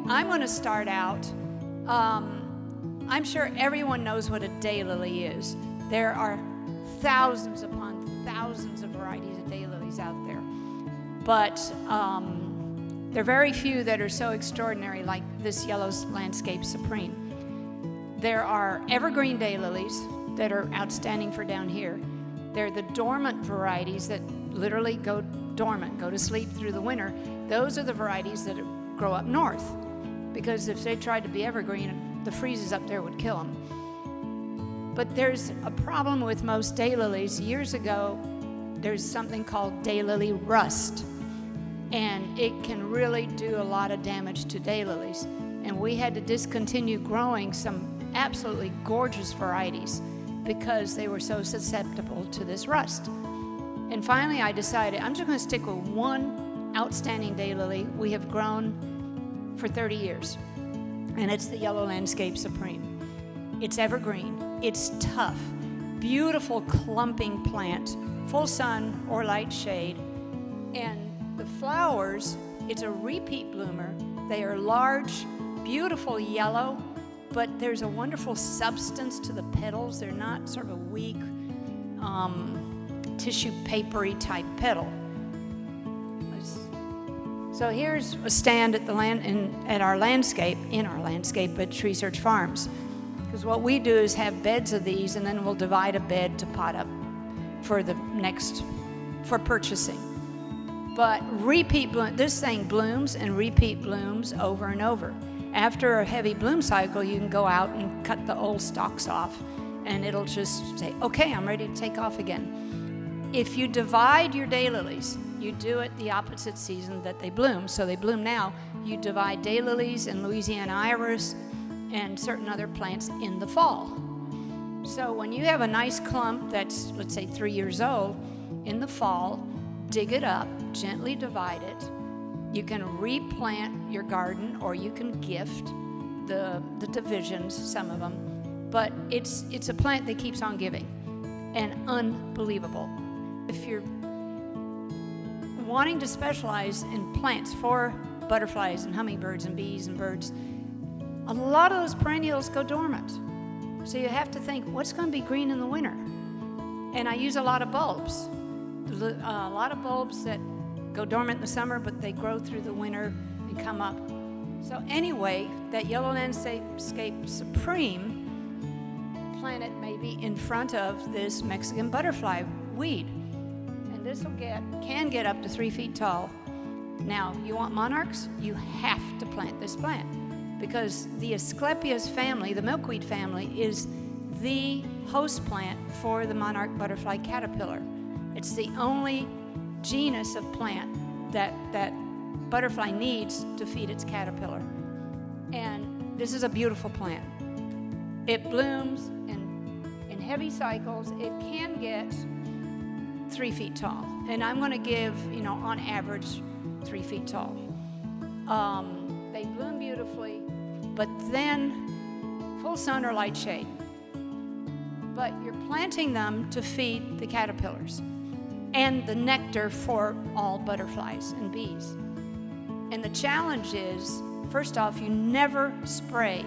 I'm going to start out, I'm sure everyone knows what a daylily is. There are thousands upon thousands of varieties of daylilies out there. But there are very few that are so extraordinary like this yellow landscape supreme. There are evergreen daylilies that are outstanding for down here. They're the dormant varieties that literally go dormant, go to sleep through the winter. Those are the varieties that grow up north, because if they tried to be evergreen, the freezes up there would kill them. But there's a problem with most daylilies. Years ago, there's something called daylily rust, and it can really do a lot of damage to daylilies. And we had to discontinue growing some absolutely gorgeous varieties because they were so susceptible to this rust. And finally I decided I'm just going to stick with one outstanding daylily we have grown for 30 years, and it's the yellow landscape supreme. It's evergreen, it's tough, beautiful clumping plant, full sun or light shade, and the flowers, it's a repeat bloomer. They are large, beautiful yellow, but there's a wonderful substance to the petals. They're not sort of a weak tissue papery type petal. So here's a stand at the in our landscape at Tree Search Farms. Because what we do is have beds of these, and then we'll divide a bed to pot up for purchasing. But repeat bloom, this thing blooms and repeat blooms over and over. After a heavy bloom cycle, you can go out and cut the old stalks off, and it'll just say, okay, I'm ready to take off again. If you divide your daylilies, you do it the opposite season that they bloom. So they bloom now. You divide daylilies and Louisiana iris and certain other plants in the fall. So when you have a nice clump that's, let's say, 3 years old, in the fall, dig it up, gently divide it. You can replant your garden, or you can gift the divisions, some of them. But it's a plant that keeps on giving, and unbelievable. If you're wanting to specialize in plants for butterflies and hummingbirds and bees and birds, a lot of those perennials go dormant. So you have to think, what's going to be green in the winter? And I use a lot of bulbs. A lot of bulbs that go dormant in the summer, but they grow through the winter and come up. So anyway, that yellow landscape supreme, planted maybe in front of this Mexican butterfly weed. And this can get up to 3 feet tall. Now, you want monarchs? You have to plant this plant, because the Asclepias family, the milkweed family, is the host plant for the monarch butterfly caterpillar. It's the only genus of plant that butterfly needs to feed its caterpillar. And this is a beautiful plant. It blooms in heavy cycles. It can get 3 feet tall. And I'm going to give, on average, 3 feet tall. They bloom beautifully, but then full sun or light shade. But you're planting them to feed the caterpillars and the nectar for all butterflies and bees. And the challenge is, first off, you never spray.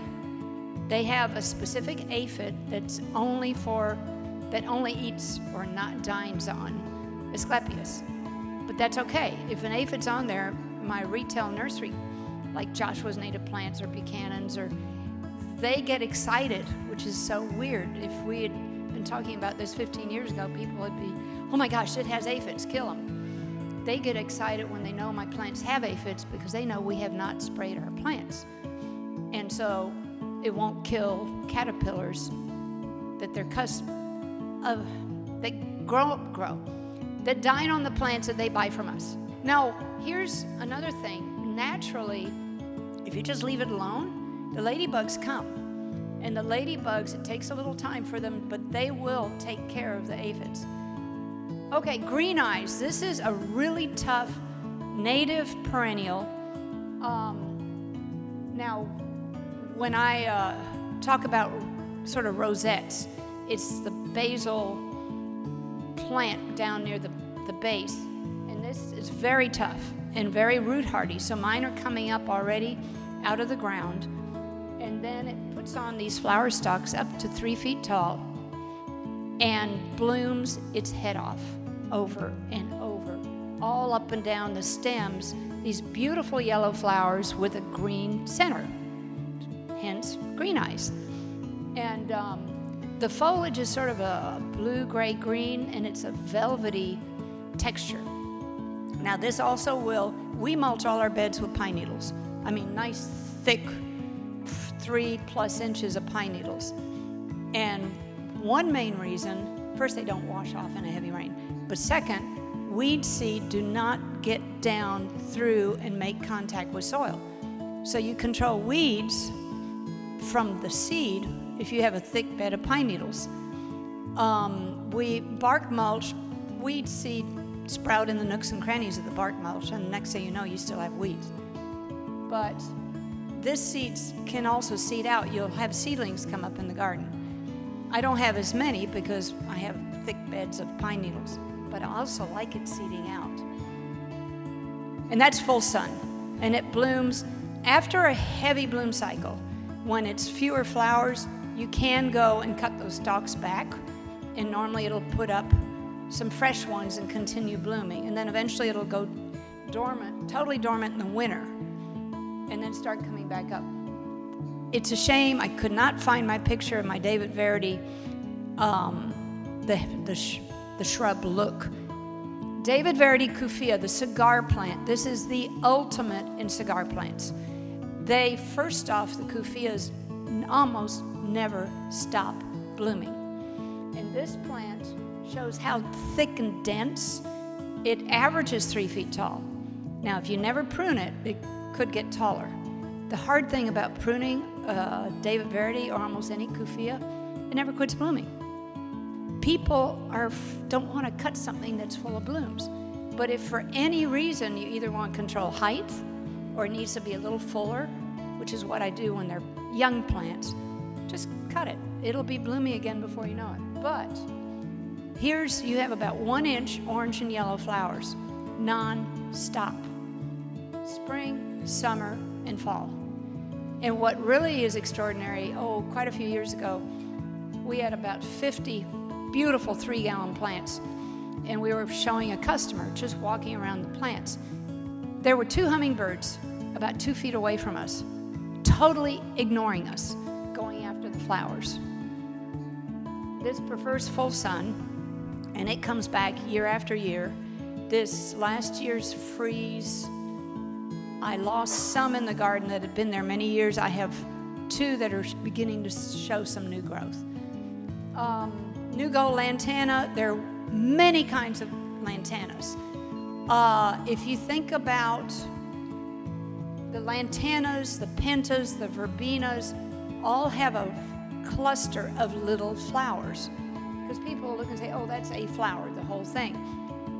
They have a specific aphid that only eats or not dines on Asclepias. But that's okay. If an aphid's on there, my retail nursery, like Joshua's Native Plants or Buchanan's, they get excited, which is so weird. If we had been talking about this 15 years ago, people would be, oh my gosh, it has aphids, kill them. They get excited when they know my plants have aphids, because they know we have not sprayed our plants. And so it won't kill caterpillars that they're they grow, that dine on the plants that they buy from us. Now, here's another thing. Naturally, if you just leave it alone, the ladybugs come. And the ladybugs, it takes a little time for them, but they will take care of the aphids. Okay, green eyes. This is a really tough native perennial. Now, when I talk about sort of rosettes, it's the basal plant down near the base. And this is very tough and very root hardy. So mine are coming up already, out of the ground, and then it puts on these flower stalks up to 3 feet tall and blooms its head off over and over, all up and down the stems, these beautiful yellow flowers with a green center, hence green eyes. And the foliage is sort of a blue-gray green, and it's a velvety texture. Now this also we mulch all our beds with pine needles. I mean, nice, thick, 3+ inches of pine needles. And one main reason, first, they don't wash off in a heavy rain, but second, weed seed do not get down through and make contact with soil. So you control weeds from the seed if you have a thick bed of pine needles. We bark mulch, weed seed sprout in the nooks and crannies of the bark mulch, and the next thing you know, you still have weeds. But this seed can also seed out. You'll have seedlings come up in the garden. I don't have as many because I have thick beds of pine needles, but I also like it seeding out. And that's full sun, and it blooms after a heavy bloom cycle. When it's fewer flowers, you can go and cut those stalks back, and normally it'll put up some fresh ones and continue blooming, and then eventually it'll go dormant, totally dormant in the winter, and then start coming back up. It's a shame I could not find my picture of my David Verity, the shrub look. David Verity Kufia, the cigar plant, this is the ultimate in cigar plants. They, first off, the Kufias almost never stop blooming. And this plant shows how thick and dense. It averages 3 feet tall. Now, if you never prune it, it could get taller. The hard thing about pruning David Verity or almost any Kufia, it never quits blooming. People don't want to cut something that's full of blooms. But if for any reason you either want to control height or it needs to be a little fuller, which is what I do when they're young plants, just cut it. It'll be blooming again before you know it. But you have about 1 inch orange and yellow flowers, non-stop. Spring, summer, and fall. And what really is extraordinary, quite a few years ago, we had about 50 beautiful 3-gallon plants, and we were showing a customer, just walking around the plants. There were 2 hummingbirds about 2 feet away from us, totally ignoring us, going after the flowers. This prefers full sun, and it comes back year after year. This last year's freeze, I lost some in the garden that had been there many years. I have 2 that are beginning to show some new growth. New gold lantana, there are many kinds of lantanas. If you think about the lantanas, the pentas, the verbenas, all have a cluster of little flowers. Because people will look and say, that's a flower, the whole thing.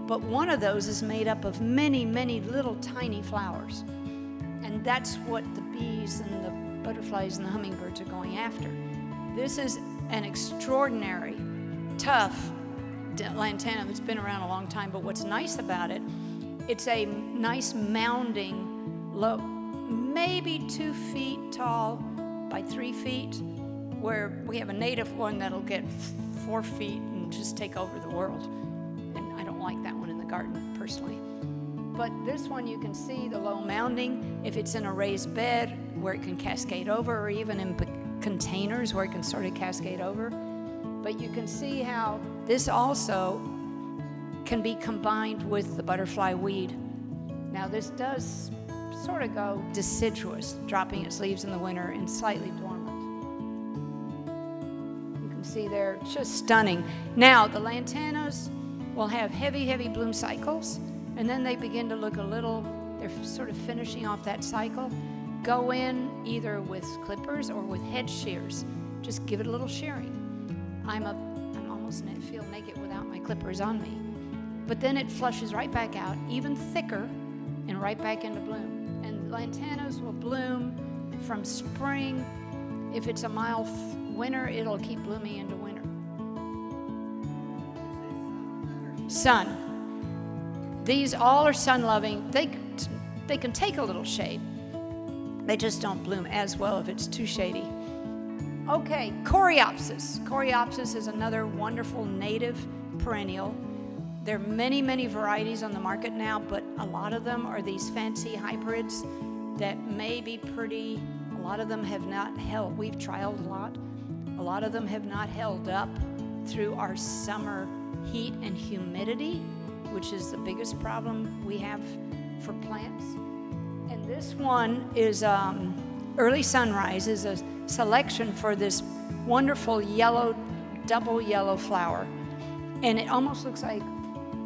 But one of those is made up of many, many little tiny flowers. And that's what the bees and the butterflies and the hummingbirds are going after. This is an extraordinary, tough lantana that's been around a long time, but what's nice about it, it's a nice mounding, low, maybe 2 feet tall by 3 feet, where we have a native one that'll get 4 feet and just take over the world. And I don't like that one in the garden, personally. But this one, you can see the low mounding, if it's in a raised bed where it can cascade over, or even in containers where it can sort of cascade over. But you can see how this also can be combined with the butterfly weed. Now this does sort of go deciduous, dropping its leaves in the winter and slightly dormant. You can see they're just stunning. Now the lantanas will have heavy, heavy bloom cycles, and then they begin to look they're sort of finishing off that cycle. Go in either with clippers or with hedge shears. Just give it a little shearing. I'm almost feel naked without my clippers on me. But then it flushes right back out, even thicker, and right back into bloom. And lantanas will bloom from spring. If it's a mild winter, it'll keep blooming into winter. Sun. These all are sun-loving. They can take a little shade. They just don't bloom as well if it's too shady. Okay, Coreopsis. Coreopsis is another wonderful native perennial. There are many, many varieties on the market now, but a lot of them are these fancy hybrids that may be pretty. A lot of them have not held. We've trialed a lot. A lot of them have not held up through our summer heat and humidity, which is the biggest problem we have for plants. And this one is Early Sunrise is a selection for this wonderful yellow, double yellow flower. And it almost looks like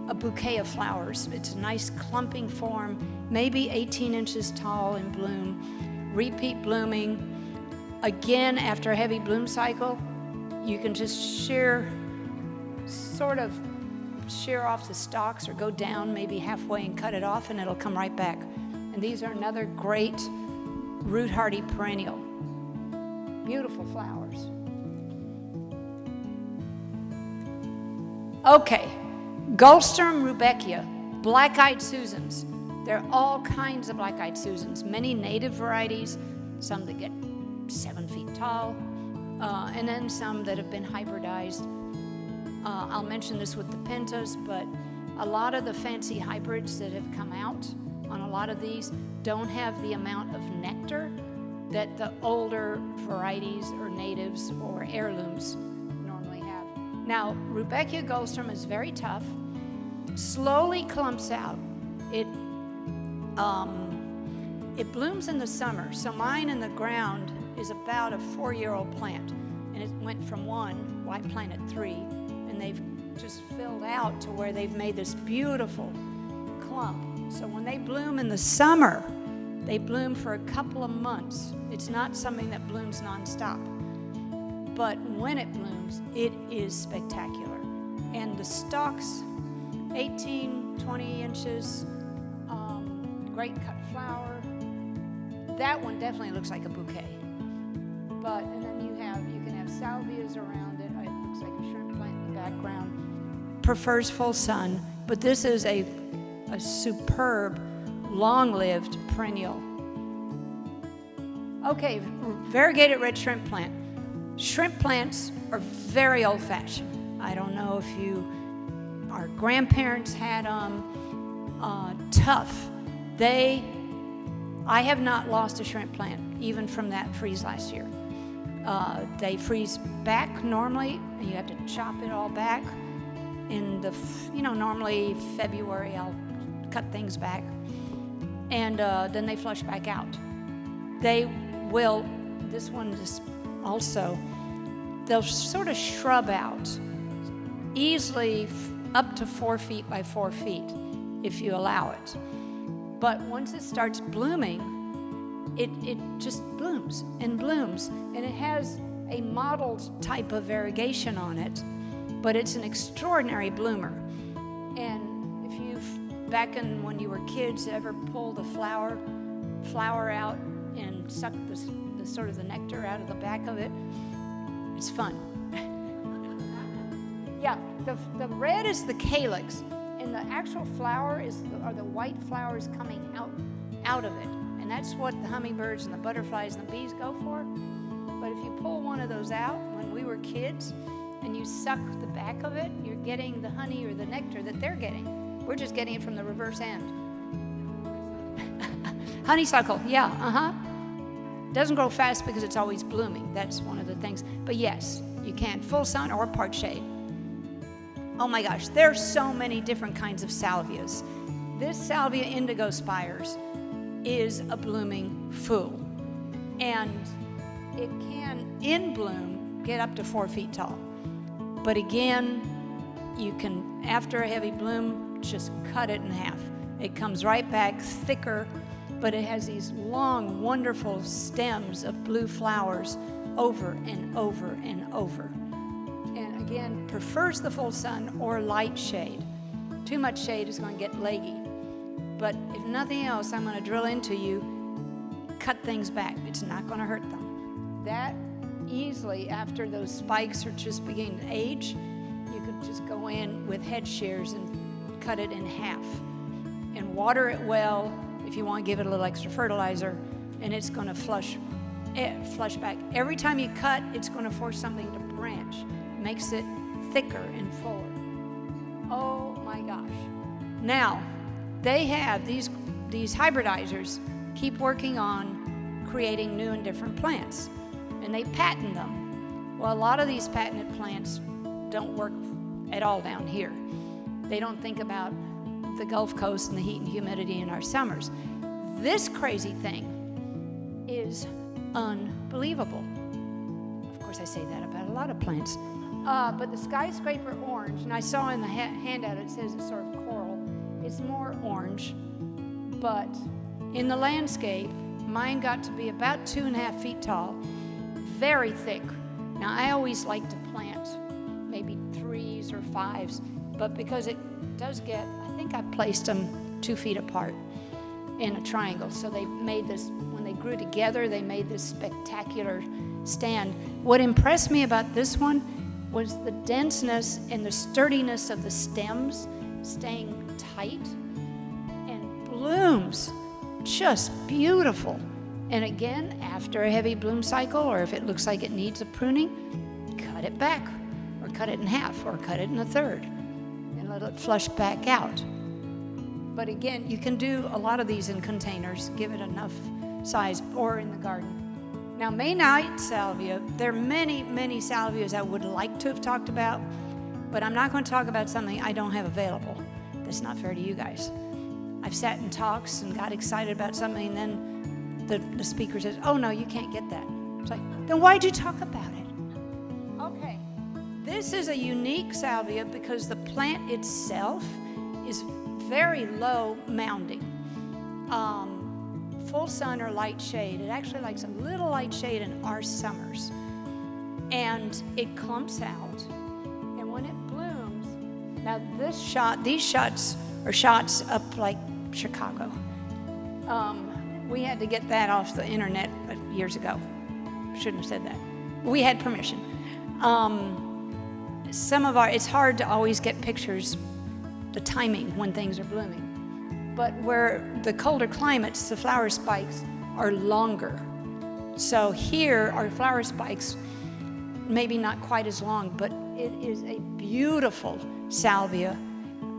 a bouquet of flowers. It's a nice clumping form, maybe 18 inches tall in bloom, repeat blooming. Again, after a heavy bloom cycle, you can just shear off the stalks or go down maybe halfway and cut it off, and it'll come right back. And these are another great root hardy perennial. Beautiful flowers. Okay, Gulfstrom rudbeckia, black-eyed Susans. There are all kinds of black-eyed Susans, many native varieties, some that get 7 feet tall, and then some that have been hybridized. I'll mention this with the pentas, but a lot of the fancy hybrids that have come out on a lot of these don't have the amount of nectar that the older varieties or natives or heirlooms normally have. Now, Rudbeckia Gulfstrom is very tough, slowly clumps out. It blooms in the summer, so mine in the ground is about a 4-year-old plant, and it went from 1, well, I planted 3, and they've just filled out to where they've made this beautiful clump. So when they bloom in the summer, they bloom for a couple of months. It's not something that blooms nonstop. But when it blooms, it is spectacular. And the stalks, 18, 20 inches, great cut flower. That one definitely looks like a bouquet. And then you can have salvias around it. It looks like a shrimp plant in the background. Prefers full sun, but this is a superb, long-lived perennial. Okay, variegated red shrimp plant. Shrimp plants are very old-fashioned. I don't know if our grandparents had them. Tough. I have not lost a shrimp plant, even from that freeze last year. They freeze back normally, and you have to chop it all back. In normally February, I'll cut things back, and then they flush back out. This one is also, they'll sort of shrub out easily up to 4 feet by 4 feet if you allow it. But once it starts blooming, it just blooms, and it has a mottled type of variegation on it, but it's an extraordinary bloomer. And if back when you were kids, ever pull the flower out and suck the sort of the nectar out of the back of it, it's fun. Yeah, the red is the calyx, and the actual flower are the white flowers coming out of it. And that's what the hummingbirds and the butterflies and the bees go for. But if you pull one of those out when we were kids and you suck the back of it, you're getting the honey or the nectar that they're getting. We're just getting it from the reverse end. Honeysuckle, yeah, Doesn't grow fast because it's always blooming. That's one of the things. But yes, you can, full sun or part shade. Oh my gosh, there's so many different kinds of salvias. This salvia indigo spires is a blooming fool. And it can, in bloom, get up to 4 feet tall. But again, you can, after a heavy bloom, just cut it in half. It comes right back thicker, but it has these long, wonderful stems of blue flowers over and over and over. And again, prefers the full sun or light shade. Too much shade is going to get leggy. But if nothing else, I'm going to drill into you, cut things back. It's not going to hurt them. That easily, after those spikes are just beginning to age, you could just go in with head shears and cut it in half. And water it well. If you want to give it a little extra fertilizer, and it's going to flush back. Every time you cut, it's going to force something to branch. Makes it thicker and fuller. Oh my gosh. Now, they have these hybridizers keep working on creating new and different plants, and they patent them. Well, a lot of these patented plants don't work at all down here. They don't think about the Gulf Coast and the heat and humidity in our summers. This crazy thing is unbelievable. Of course, I say that about a lot of plants. But the skyscraper orange, and I saw in the handout it says it's sort of coral. It's more orange, but in the landscape, mine got to be about 2.5 feet tall, very thick. Now, I always like to plant maybe 3s or 5s, but because it does get, I think I placed them 2 feet apart in a triangle. So they made this, when they grew together, they made this spectacular stand. What impressed me about this one was the denseness and the sturdiness of the stems staying tight, and blooms just beautiful. And again, after a heavy bloom cycle, or if it looks like it needs a pruning, cut it back, or cut it in half, or cut it in a third, and let it flush back out. But again, you can do a lot of these in containers, give it enough size, or in the garden. Now, May night salvia, there are many, many salvias I would like to have talked about, but I'm not going to talk about something I don't have available. That's not fair to you guys. I've sat in talks and got excited about something, and then the speaker says, oh no, you can't get that. It's like, then why'd you talk about it? Okay, this is a unique salvia because the plant itself is very low mounding. Full sun or light shade. It actually likes a little light shade in our summers. And it clumps out. And when it blooms, now these shots are shots up like Chicago. We had to get that off the internet years ago. Shouldn't have said that. We had permission. It's hard to always get pictures, the timing when things are blooming. But where the colder climates, the flower spikes are longer. So here, our flower spikes, maybe not quite as long, but it is a beautiful salvia.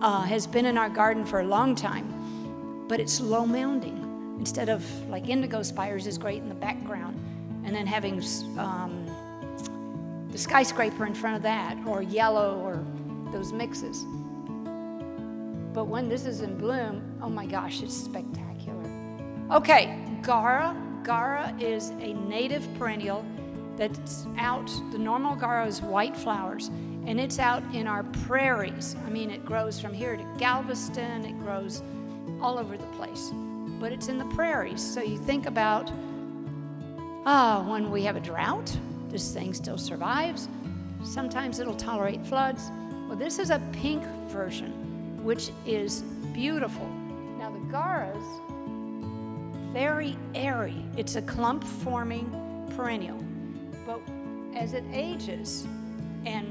Has been in our garden for a long time, but it's low mounding. Instead of, like indigo spires is great in the background, and then having the skyscraper in front of that, or yellow, or those mixes. But when this is in bloom, oh my gosh, it's spectacular. Okay, Gara. Gara is a native perennial that's out. The normal Gara is white flowers, and it's out in our prairies. I mean, it grows from here to Galveston. It grows all over the place. But it's in the prairies. So you think about, when we have a drought, this thing still survives. Sometimes it'll tolerate floods. Well, this is a pink version, which is beautiful. Now the Gara's very airy. It's a clump-forming perennial. But as it ages, and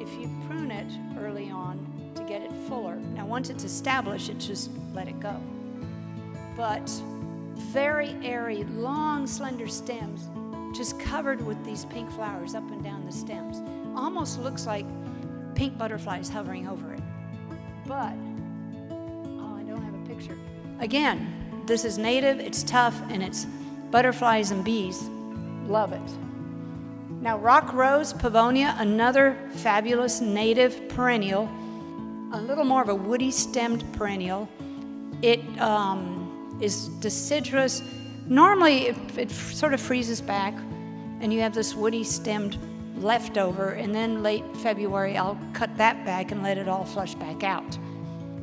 if you prune it early on to get it fuller, now once it's established, it just let it go. But very airy, long, slender stems, just covered with these pink flowers up and down the stems. Almost looks like pink butterflies hovering over it. But, I don't have a picture. Again, this is native, it's tough, and it's butterflies and bees love it. Now, rock rose pavonia, another fabulous native perennial, a little more of a woody stemmed perennial. It is deciduous. Normally, it sort of freezes back, and you have this woody stemmed leftover, and then late February, I'll cut that back and let it all flush back out.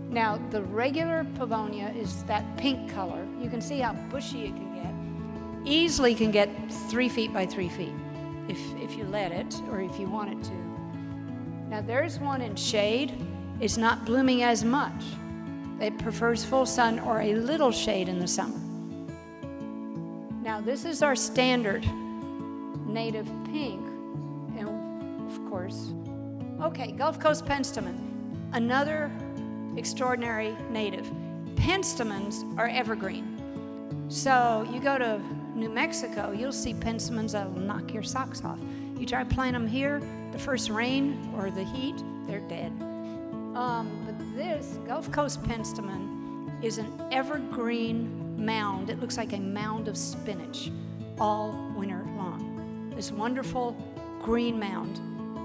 Now, the regular pavonia is that pink color. You can see how bushy it can get. Easily can get 3 feet by 3 feet if you let it, or if you want it to. Now, there's one in shade. It's not blooming as much. It prefers full sun or a little shade in the summer. Now, this is our standard native pink, and of course, okay, Gulf Coast penstemon, another extraordinary native. Penstemons are evergreen. So you go to New Mexico, you'll see penstemons that'll knock your socks off. You try to plant them here, the first rain or the heat, they're dead. But this Gulf Coast penstemon is an evergreen mound. It looks like a mound of spinach all winter long. This wonderful green mound.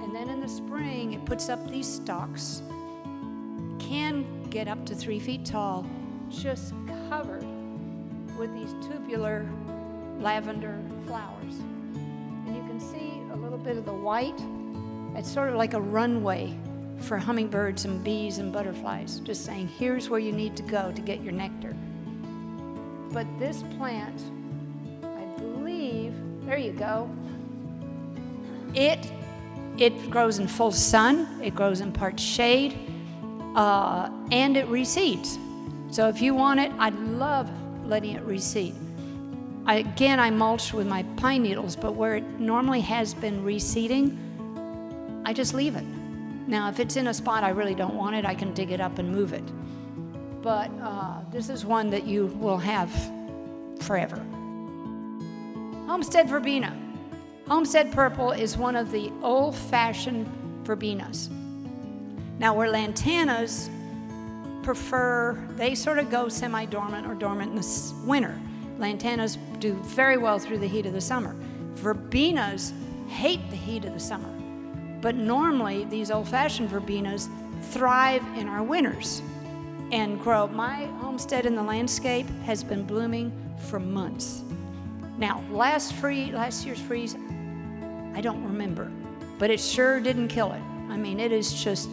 And then in the spring, it puts up these stalks, can get up to 3 feet tall, just covered with these tubular lavender flowers. And you can see a little bit of the white. It's sort of like a runway for hummingbirds and bees and butterflies, just saying, here's where you need to go to get your nectar. But this plant, I believe, there you go, it grows in full sun, it grows in part shade, and it reseeds. So if you want it, I'd love letting it reseed. I mulch with my pine needles, but where it normally has been reseeding, I just leave it. Now, if it's in a spot I really don't want it, I can dig it up and move it. But this is one that you will have forever. Homestead verbena. Homestead purple is one of the old-fashioned verbenas. Now, where lantanas they sort of go semi-dormant or dormant in the winter. Lantanas do very well through the heat of the summer. Verbenas hate the heat of the summer. But normally, these old-fashioned verbenas thrive in our winters and grow. My homestead in the landscape has been blooming for months. Now, last year's freeze, I don't remember, but it sure didn't kill it. I mean, it is just,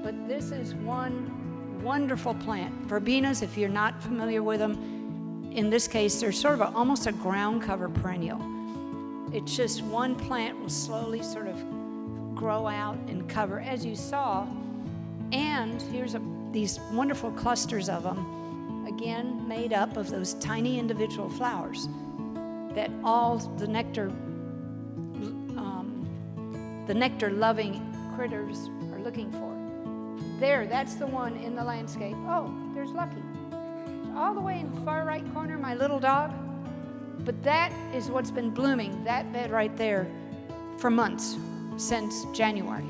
but this is one wonderful plant. Verbenas, if you're not familiar with them, in this case, they're sort of almost a ground cover perennial. It's just one plant will slowly sort of grow out and cover, as you saw. And here's these wonderful clusters of them, again, made up of those tiny individual flowers that all the nectar-loving critters are looking for. There, that's the one in the landscape. Oh, there's Lucky. All the way in the far right corner, my little dog. But that is what's been blooming, that bed right there, for months, since January.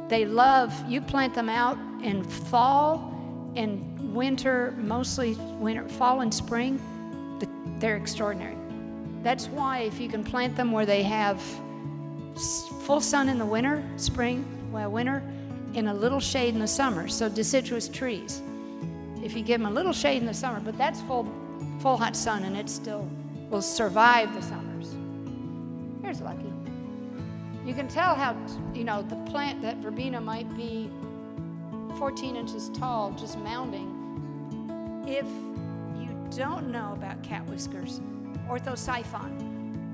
They love, you plant them out in fall and winter, mostly winter, fall and spring, they're extraordinary. That's why if you can plant them where they have full sun in the winter, winter, and a little shade in the summer, so deciduous trees. If you give them a little shade in the summer, but that's full hot sun, and it still will survive the summers. Here's Lucky. You can tell how, the plant, that verbena might be 14 inches tall, just mounding. If you don't know about cat whiskers, orthosiphon,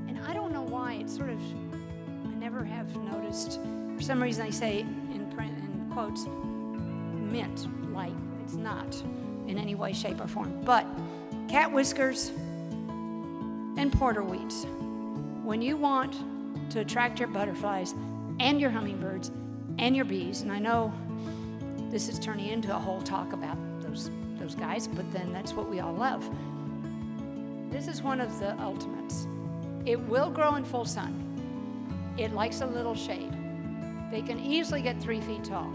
and I don't know why, it's sort of, I never have noticed, for some reason I say in print, in quotes, mint-like. It's not in any way, shape, or form. But cat whiskers and porterweeds, when you want to attract your butterflies and your hummingbirds and your bees, and I know this is turning into a whole talk about those guys, but then that's what we all love. This is one of the ultimates. It will grow in full sun. It likes a little shade. They can easily get 3 feet tall.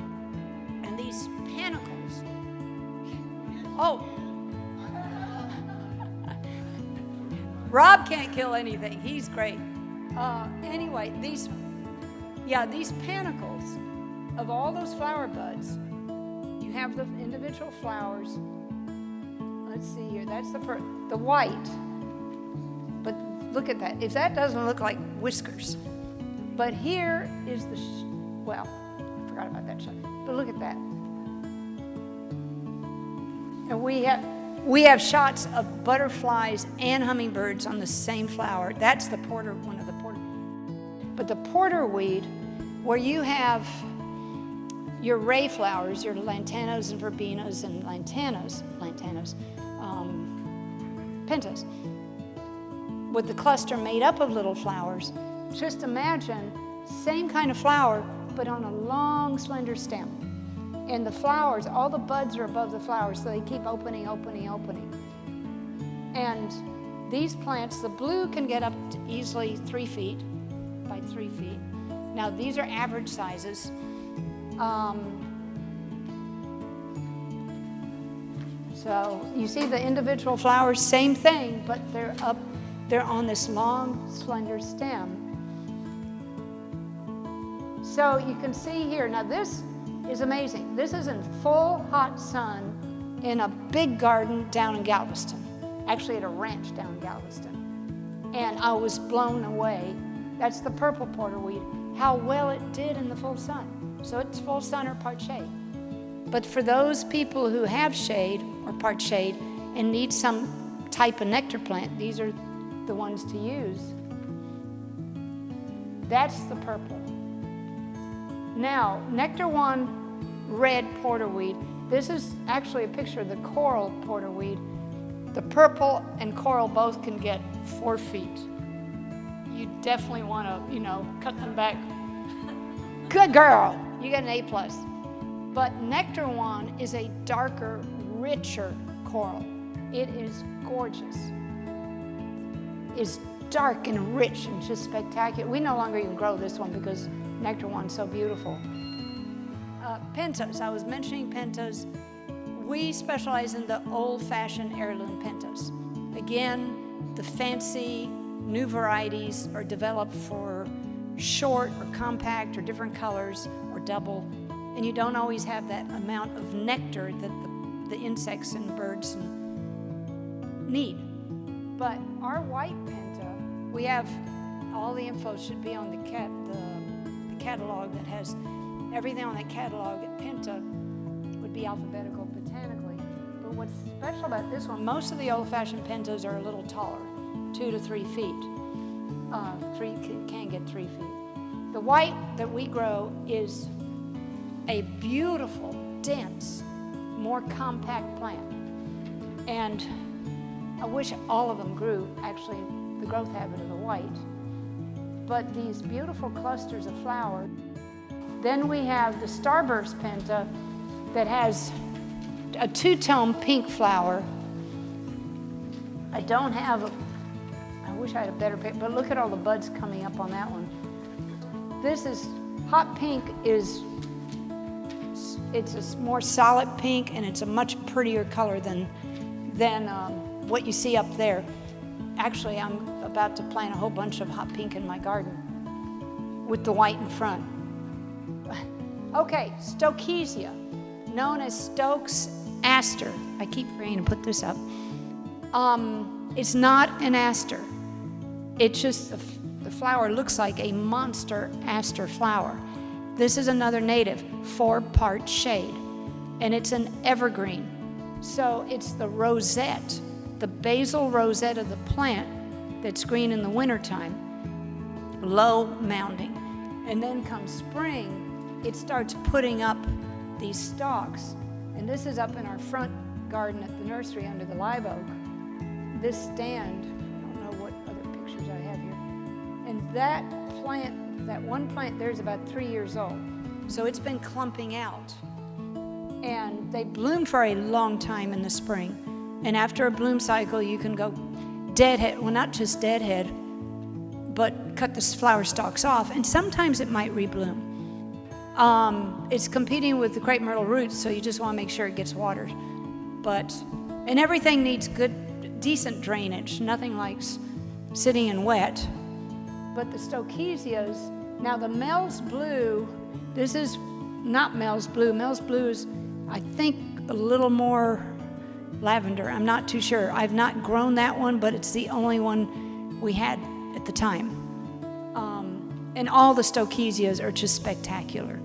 And these panicles, Rob can't kill anything. He's great. Anyway, these panicles of all those flower buds, you have the individual flowers. Let's see here. That's the white. But look at that. If that doesn't look like whiskers. But here is the, I forgot about that shot. But look at that. And we have shots of butterflies and hummingbirds on the same flower. That's the one of the porter. But the porterweed, where you have your ray flowers, your lantanas and verbenas and pentas, with the cluster made up of little flowers, just imagine same kind of flower, but on a long, slender stem. And the flowers, all the buds are above the flowers, so they keep opening. And these plants, the blue can get up to easily 3 feet by 3 feet. Now these are average sizes. So you see the individual flowers, same thing, but they're on this long, slender stem. So you can see here, now this is amazing. This is in full hot sun in a big garden down in Galveston, actually at a ranch down in Galveston. And I was blown away. That's the purple porterweed, how well it did in the full sun. So it's full sun or part shade. But for those people who have shade or part shade and need some type of nectar plant, these are the ones to use. That's the purple. Now, Nectar One red porterweed. This is actually a picture of the coral porterweed. The purple and coral both can get 4 feet. You definitely want to, cut them back. Good girl, you got an A+. But Nectar One is a darker, richer coral. It is gorgeous. It's dark and rich and just spectacular. We no longer even grow this one because Nectar One's so beautiful. Pentas, I was mentioning pentas. We specialize in the old-fashioned heirloom pentas. Again, the fancy new varieties are developed for short or compact or different colors or double, and you don't always have that amount of nectar that the insects and birds need. But our white penta, we have all the info should be on the catalog that has everything on that catalog at Penta would be alphabetical botanically. But what's special about this one, most of the old-fashioned pentas are a little taller, 2 to 3 feet. Can get 3 feet. The white that we grow is a beautiful, dense, more compact plant. And I wish all of them grew, actually, the growth habit of the white. But these beautiful clusters of flower. Then we have the Starburst Penta that has a two-tone pink flower. I don't have a, I wish I had a better picture, but look at all the buds coming up on that one. This is, hot pink is, it's a more solid pink and it's a much prettier color than what you see up there. Actually, I'm about to plant a whole bunch of hot pink in my garden with the white in front. Okay, Stokesia, known as Stokes aster. I keep forgetting to put this up. It's not an aster. It's just the flower looks like a monster aster flower. This is another native, 4-part shade, and it's an evergreen. So it's the rosette, the basal rosette of the plant that's green in the wintertime, low mounding. And then comes spring, it starts putting up these stalks. And this is up in our front garden at the nursery under the live oak. This stand, I don't know what other pictures I have here. And that plant, that one plant there is about 3 years old. So it's been clumping out. And they bloom for a long time in the spring. And after a bloom cycle, you can go deadhead, well, not just deadhead, but cut the flower stalks off. And sometimes it might rebloom. It's competing with the crepe myrtle roots, so you just want to make sure it gets watered. And everything needs good, decent drainage. Nothing likes sitting in wet. But the Stokesias, now the Mel's Blue, this is not Mel's Blue. Mel's Blue is, I think, a little more lavender. I'm not too sure. I've not grown that one, but it's the only one we had at the time. And all the Stokesias are just spectacular.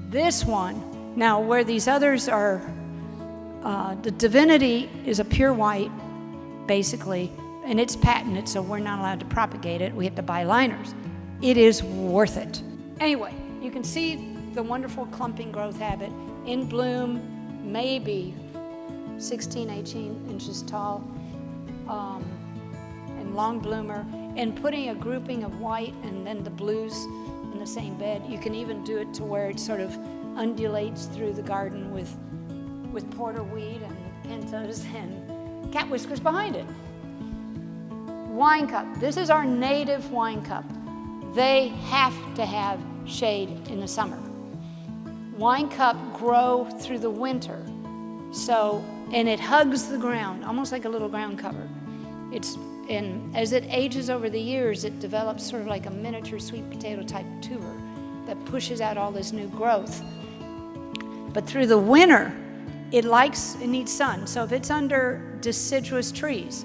This one, now where these others are, the Divinity is a pure white, basically, and it's patented, so we're not allowed to propagate it. We have to buy liners. It is worth it. Anyway, you can see the wonderful clumping growth habit. In bloom, maybe 16, 18 inches tall, and long bloomer, and putting a grouping of white and then the blues in the same bed. You can even do it to where it sort of undulates through the garden with porterweed and pentas and cat whiskers behind it. Wine cup. This is our native wine cup. They have to have shade in the summer. Wine cup grow through the winter, and it hugs the ground, almost like a little ground cover. And as it ages over the years, it develops sort of like a miniature sweet potato type tuber that pushes out all this new growth. But through the winter, it needs sun. So if it's under deciduous trees,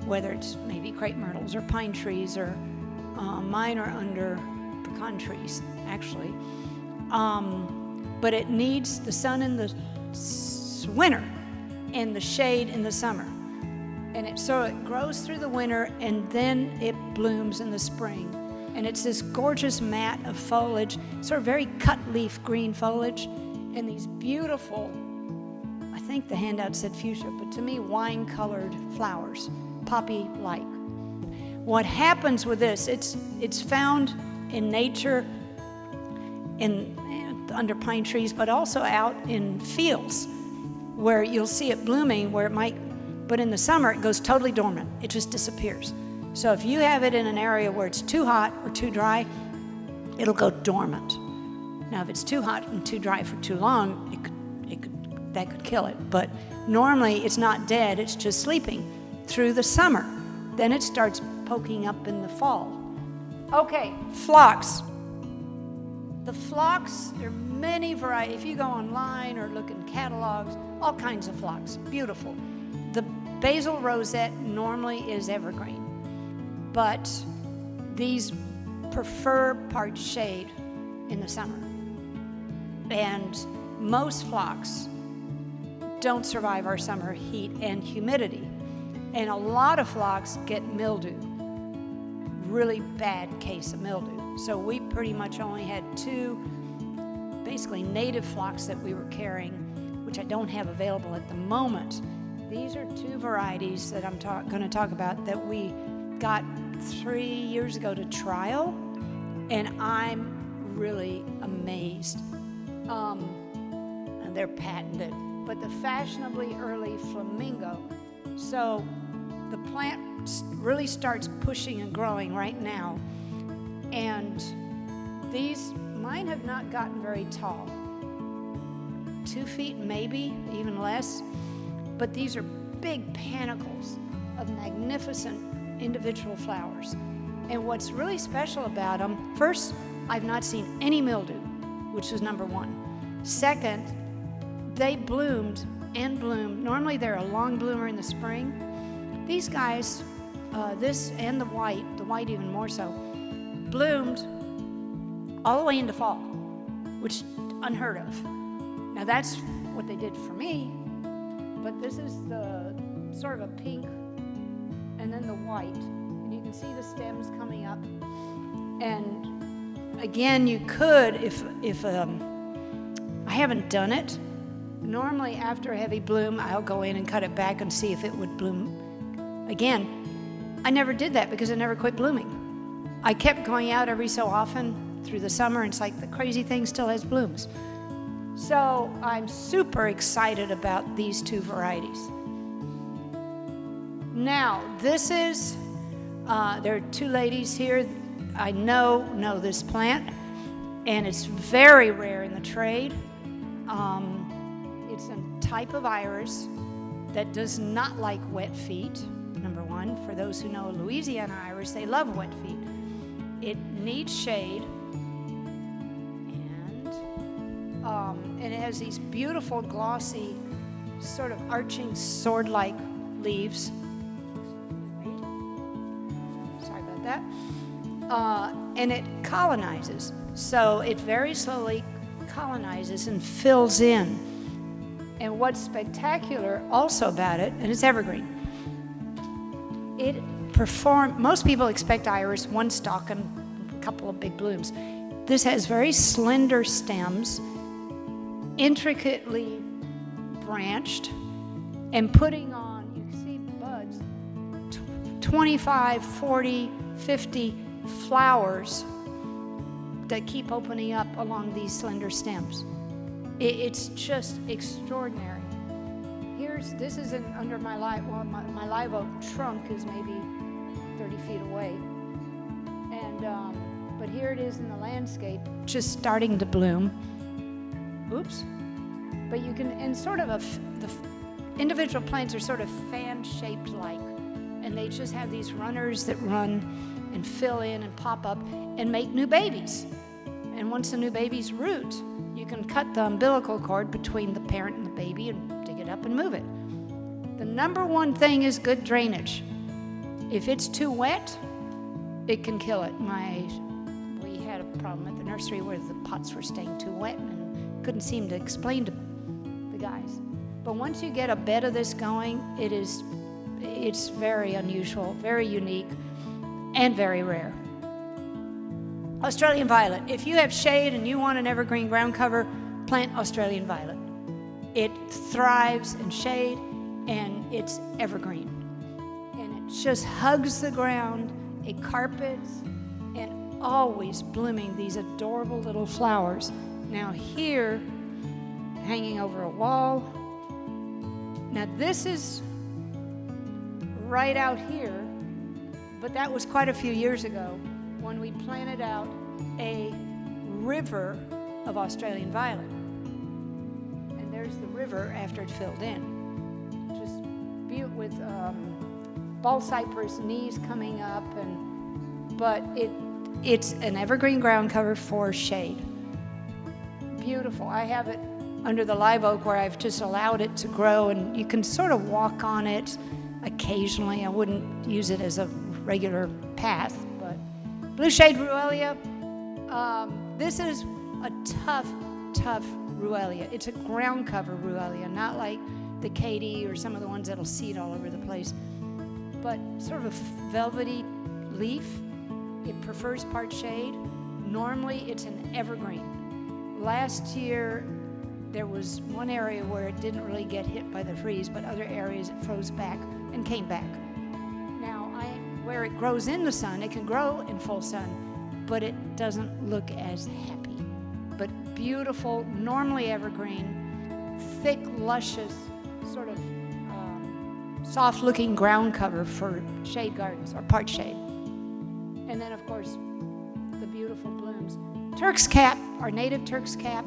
whether it's maybe crepe myrtles or pine trees, or mine are under pecan trees, actually. But it needs the sun in the winter and the shade in the summer. And so it grows through the winter, and then it blooms in the spring. And it's this gorgeous mat of foliage, sort of very cut leaf green foliage, and these beautiful, I think the handout said fuchsia, but to me, wine-colored flowers, poppy-like. What happens with this, it's found in nature, under pine trees, but also out in fields where you'll see it blooming, but in the summer it goes totally dormant. It just disappears. So if you have it in an area where it's too hot or too dry, it'll go dormant. Now, if it's too hot and too dry for too long, that could kill it. But normally it's not dead, it's just sleeping through the summer. Then it starts poking up in the fall. Okay, phlox. The phlox, there are many varieties. If you go online or look in catalogs, all kinds of phlox, beautiful. The basil rosette normally is evergreen, but these prefer part shade in the summer. And most phlox don't survive our summer heat and humidity. And a lot of phlox get mildew, really bad case of mildew. So we pretty much only had 2 basically native phlox that we were carrying, which I don't have available at the moment. These are 2 varieties that I'm going to talk about that we got 3 years ago to trial, and I'm really amazed. And they're patented, but the fashionably early flamingo. So the plant really starts pushing and growing right now, and mine have not gotten very tall, 2 feet maybe, even less. But these are big panicles of magnificent individual flowers. And what's really special about them, first, I've not seen any mildew, which is number 1. Second, they bloomed and bloomed. Normally they're a long bloomer in the spring. These guys, this and the white even more so, bloomed all the way into fall, which is unheard of. Now that's what they did for me. But this is the sort of a pink and then the white. And you can see the stems coming up. And again, you could, if I haven't done it, normally after a heavy bloom, I'll go in and cut it back and see if it would bloom again. I never did that because it never quit blooming. I kept going out every so often through the summer, and it's like the crazy thing still has blooms. So I'm super excited about these 2 varieties. Now, this is, there are 2 ladies here I know this plant, and it's very rare in the trade. It's a type of iris that does not like wet feet, number 1. For those who know Louisiana iris, they love wet feet. It needs shade. And it has these beautiful, glossy, sort of arching sword-like leaves. Sorry about that. And it colonizes. So it very slowly colonizes and fills in. And what's spectacular also about it, and it's evergreen, most people expect iris, 1 stalk and a couple of big blooms. This has very slender stems, intricately branched, and putting on, you can see buds, 25, 40, 50 flowers that keep opening up along these slender stems. It's just extraordinary. This is under my live oak trunk is maybe 30 feet away. And, but here it is in the landscape, just starting to bloom. Oops. But you can, and sort of the individual plants are sort of fan-shaped like, and they just have these runners that run and fill in and pop up and make new babies. And once the new babies root, you can cut the umbilical cord between the parent and the baby and dig it up and move it. The number one thing is good drainage. If it's too wet, it can kill it. We had a problem at the nursery where the pots were staying too wet and couldn't seem to explain to the guys. But once you get a bed of this going, it's very unusual, very unique, and very rare. Australian violet. If you have shade and you want an evergreen ground cover, plant Australian violet. It thrives in shade and it's evergreen. And it just hugs the ground, it carpets, and always blooming these adorable little flowers. Now here, hanging over a wall. Now this is right out here, but that was quite a few years ago when we planted out a river of Australian violet. And there's the river after it filled in. Just with ball cypress knees coming up, but it's an evergreen ground cover for shade. Beautiful. I have it under the live oak where I've just allowed it to grow, and you can sort of walk on it occasionally. I wouldn't use it as a regular path. Blue shade Ruellia, this is a tough Ruellia. It's a ground cover Ruellia, not like the Katy or some of the ones that'll seed all over the place, but sort of a velvety leaf. It prefers part shade. Normally it's an evergreen. Last year there was one area where it didn't really get hit by the freeze, but other areas it froze back and came back. Where it grows in the sun, it can grow in full sun, but it doesn't look as happy. But beautiful, normally evergreen, thick, luscious, sort of soft-looking ground cover for shade gardens or part shade. And then, of course, the beautiful blooms. Turk's cap, our native Turk's cap,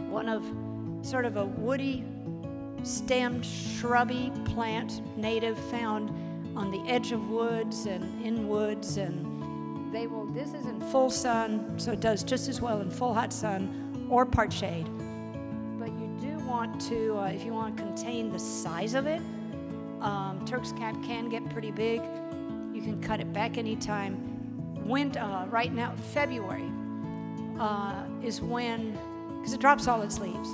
one of sort of a woody, stemmed, shrubby plant, native, found on the edge of woods and in woods, and this is in full sun, so it does just as well in full hot sun or part shade. But you do want to, if you want to contain the size of it, Turk's cap can get pretty big. You can cut it back anytime. Right now, February is when, because it drops all its leaves,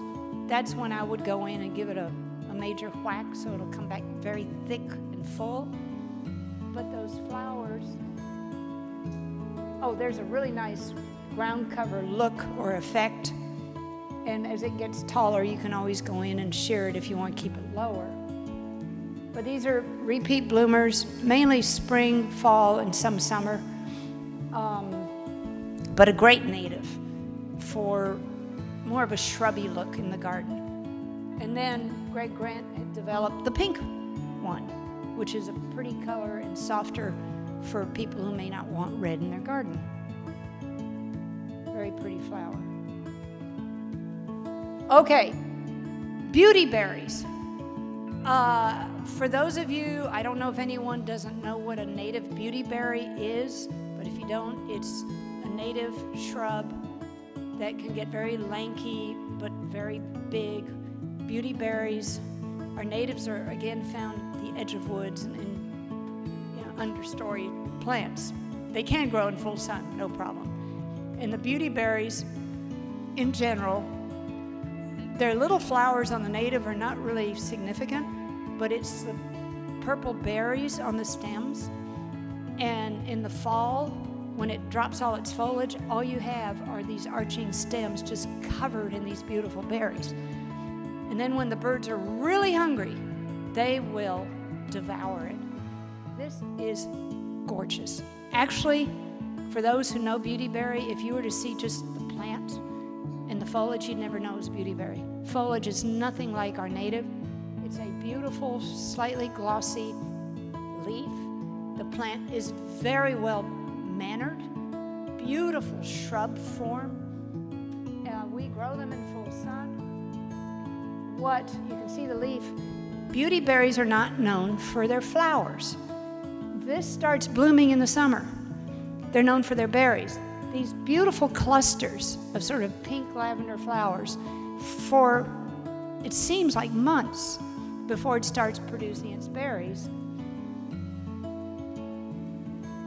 that's when I would go in and give it a major whack so it'll come back very thick and full. But those flowers, there's a really nice ground cover look or effect. And as it gets taller, you can always go in and shear it if you want to keep it lower. But these are repeat bloomers, mainly spring, fall, and some summer. But a great native for more of a shrubby look in the garden. And then Greg Grant had developed the pink one, which is a pretty color and softer for people who may not want red in their garden. Very pretty flower. Okay, beauty berries. For those of you, I don't know if anyone doesn't know what a native beauty berry is, but if you don't, it's a native shrub that can get very lanky but very big. Beauty berries. Our natives are again found at the edge of woods and in understory plants. They can grow in full sun, no problem. And the beauty berries, in general, their little flowers on the native are not really significant, but it's the purple berries on the stems. And in the fall, when it drops all its foliage, all you have are these arching stems just covered in these beautiful berries. And then when the birds are really hungry, they will devour it. This is gorgeous. Actually, for those who know beautyberry, if you were to see just the plant and the foliage, you'd never know it was beautyberry. Foliage is nothing like our native. It's a beautiful, slightly glossy leaf The plant is very well mannered, beautiful shrub form. We grow them in full sun. You can see the leaf. Beauty berries are not known for their flowers. This starts blooming in the summer. They're known for their berries. These beautiful clusters of sort of pink lavender flowers for, it seems like months before it starts producing its berries.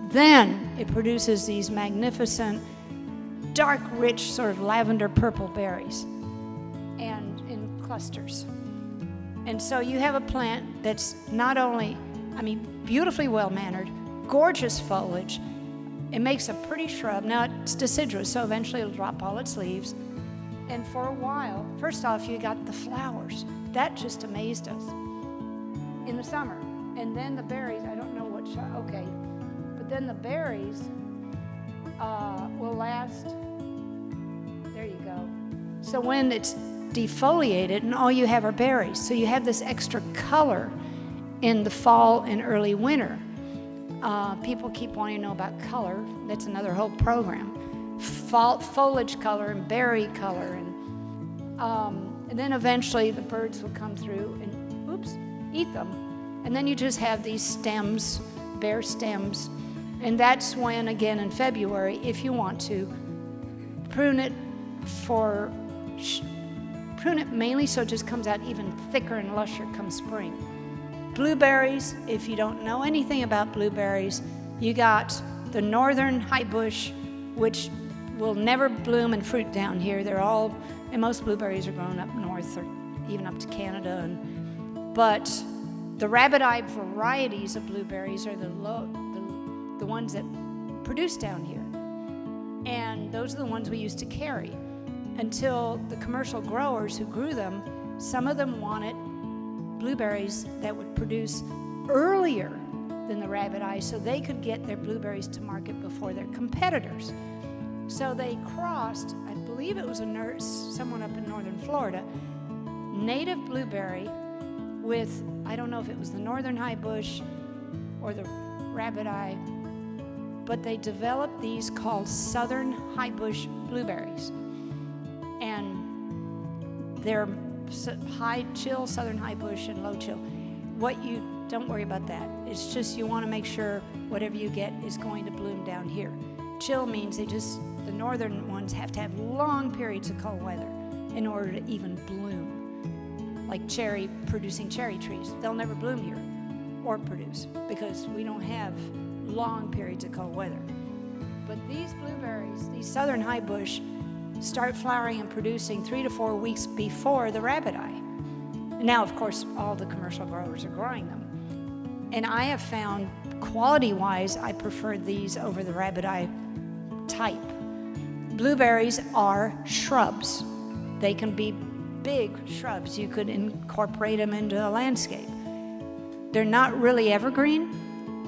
Then it produces these magnificent, dark, rich, sort of lavender purple berries, and in clusters. And so you have a plant that's not only, beautifully well-mannered, gorgeous foliage. It makes a pretty shrub. Now it's deciduous, so eventually it'll drop all its leaves. And for a while, first off, you got the flowers. That just amazed us in the summer. And then the berries, I don't know what, okay. But then the berries will last, there you go. So when it's defoliated and all you have are berries, so you have this extra color in the fall and early winter. People keep wanting to know about color. That's another whole program. Foliage color and berry color. And then eventually the birds will come through and, eat them. And then you just have these stems, bare stems. And that's when, again, in February, if you want to, prune it mainly so it just comes out even thicker and lusher come spring. Blueberries, if you don't know anything about blueberries, you got the northern high bush, which will never bloom and fruit down here. And most blueberries are grown up north or even up to Canada. But the rabbit eye varieties of blueberries are the ones that produce down here. And those are the ones we used to carry until the commercial growers who grew them, some of them wanted blueberries that would produce earlier than the rabbit eye so they could get their blueberries to market before their competitors. So they crossed, I believe it was someone up in northern Florida, native blueberry with, I don't know if it was the northern high bush or the rabbit eye, but they developed these called southern high bush blueberries. And they're high chill, southern high bush, and low chill. Don't worry about that. It's just you want to make sure whatever you get is going to bloom down here. Chill means the northern ones have to have long periods of cold weather in order to even bloom. Like producing cherry trees. They'll never bloom here or produce because we don't have long periods of cold weather. But these blueberries, these southern high bush, start flowering and producing 3 to 4 weeks before the rabbit eye. Now, of course, all the commercial growers are growing them. And I have found, quality-wise, I prefer these over the rabbit eye type. Blueberries are shrubs. They can be big shrubs. You could incorporate them into a landscape. They're not really evergreen.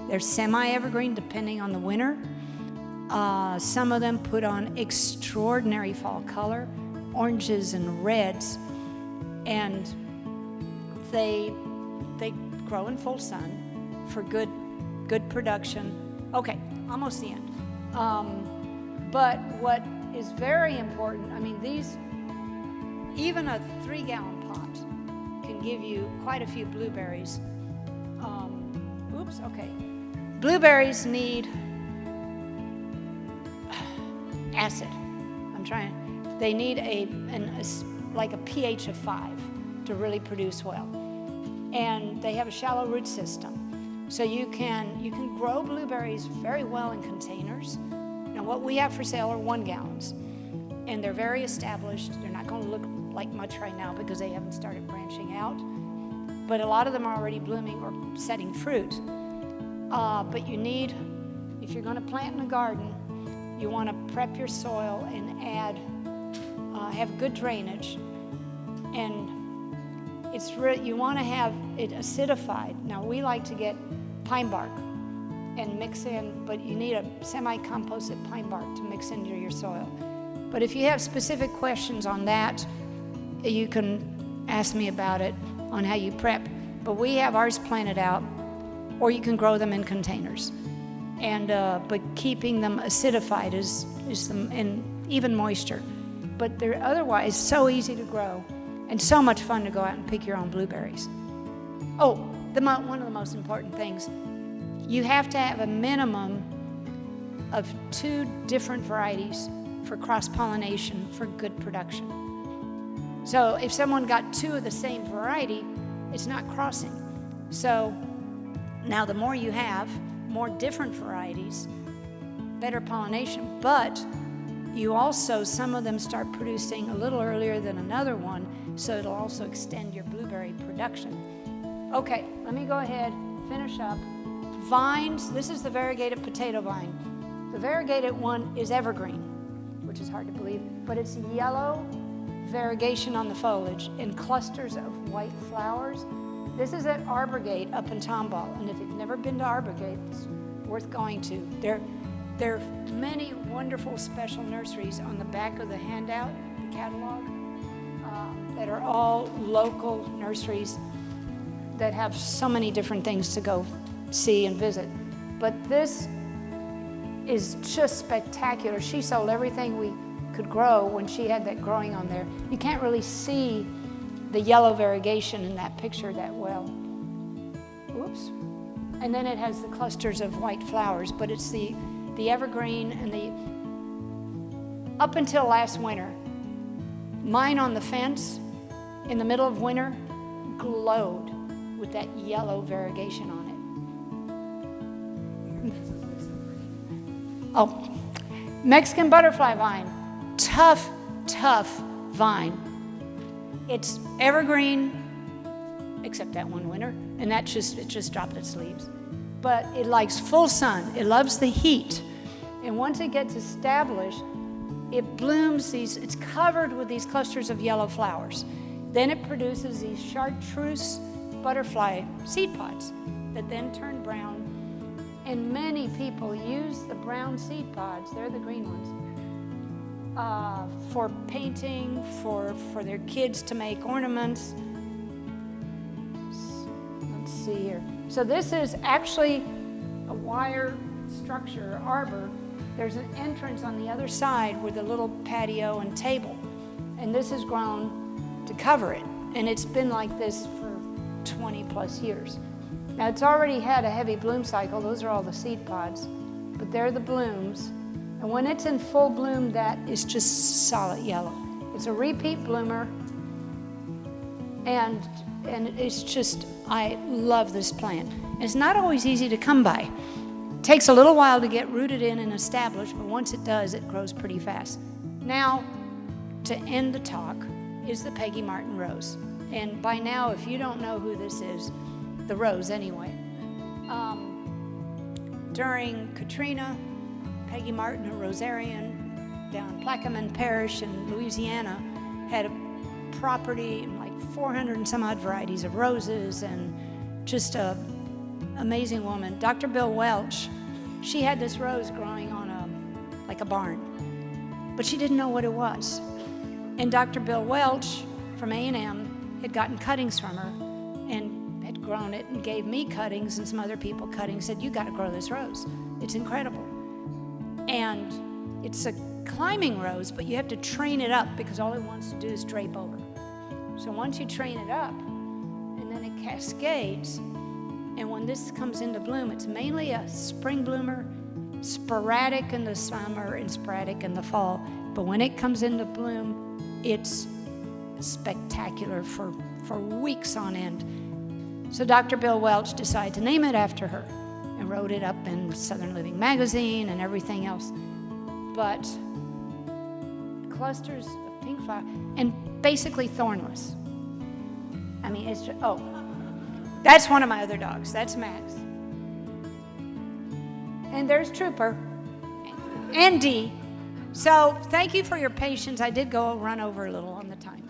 They're semi-evergreen, depending on the winter. Some of them put on extraordinary fall color, oranges and reds, and they grow in full sun for good production. Okay, almost the end. But what is very important, these, even a 3-gallon pot can give you quite a few blueberries. Okay. Blueberries need acid. They need like a pH of 5 to really produce well. And they have a shallow root system. So you can grow blueberries very well in containers. Now what we have for sale are 1 gallons. And they're very established. They're not going to look like much right now because they haven't started branching out. But a lot of them are already blooming or setting fruit. But you need, if you're going to plant in a garden, you want to prep your soil and have good drainage. And you want to have it acidified. Now we like to get pine bark and mix in, but you need a semi-composted pine bark to mix into your soil. But if you have specific questions on that, you can ask me about it on how you prep. But we have ours planted out or you can grow them in containers. And but keeping them acidified is and even moisture. But they're otherwise so easy to grow and so much fun to go out and pick your own blueberries. Oh, one of the most important things, you have to have a minimum of 2 different varieties for cross-pollination for good production. So if someone got 2 of the same variety, it's not crossing. So now the more you have, more different varieties, better pollination, but you also, some of them start producing a little earlier than another one, so it'll also extend your blueberry production. Okay, let me go ahead, finish up. Vines, this is the variegated potato vine. The variegated one is evergreen, which is hard to believe, but it's yellow variegation on the foliage and clusters of white flowers. This is at Arborgate up in Tomball, and if you've never been to Arborgate, it's worth going to. There are many wonderful special nurseries on the back of the handout, the catalog, that are all local nurseries that have so many different things to go see and visit. But this is just spectacular. She sold everything we could grow when she had that growing on there. You can't really see the yellow variegation in that picture that well. Oops. And then it has the clusters of white flowers, but it's the evergreen and up until last winter, mine on the fence in the middle of winter glowed with that yellow variegation on it. Oh, Mexican butterfly vine, tough vine. It's evergreen, except that one winter, and it just dropped its leaves. But it likes full sun. It loves the heat. And once it gets established, it blooms it's covered with these clusters of yellow flowers. Then it produces these chartreuse butterfly seed pods that then turn brown. And many people use the brown seed pods, they're the green ones, for painting, for their kids to make ornaments. Let's see here. So this is actually a wire structure, arbor. There's an entrance on the other side with a little patio and table. And this is grown to cover it. And it's been like this for 20 plus years. Now it's already had a heavy bloom cycle. Those are all the seed pods. But they're the blooms. And when it's in full bloom, that is just solid yellow. It's a repeat bloomer. And it's just, I love this plant. It's not always easy to come by. It takes a little while to get rooted in and established, but once it does, it grows pretty fast. Now, to end the talk, is the Peggy Martin rose. And by now, if you don't know who this is, the rose anyway. During Katrina, Peggy Martin, a Rosarian down Plaquemine Parish in Louisiana, had a property, like 400 and some odd varieties of roses, and just a amazing woman. Dr. Bill Welch, she had this rose growing on like a barn, but she didn't know what it was. And Dr. Bill Welch from A&M had gotten cuttings from her and had grown it and gave me cuttings and some other people cuttings, said, you got to grow this rose. It's incredible. And it's a climbing rose, but you have to train it up because all it wants to do is drape over. So once you train it up, and then it cascades, and when this comes into bloom, it's mainly a spring bloomer, sporadic in the summer and sporadic in the fall. But when it comes into bloom, it's spectacular for weeks on end. So Dr. Bill Welch decided to name it after her and wrote it up in Southern Living magazine and everything else. But clusters of pink flower and basically thornless. I mean, it's just, oh, that's one of my other dogs. That's Max. And there's Trooper and Dee. So thank you for your patience. I did run over a little on the time.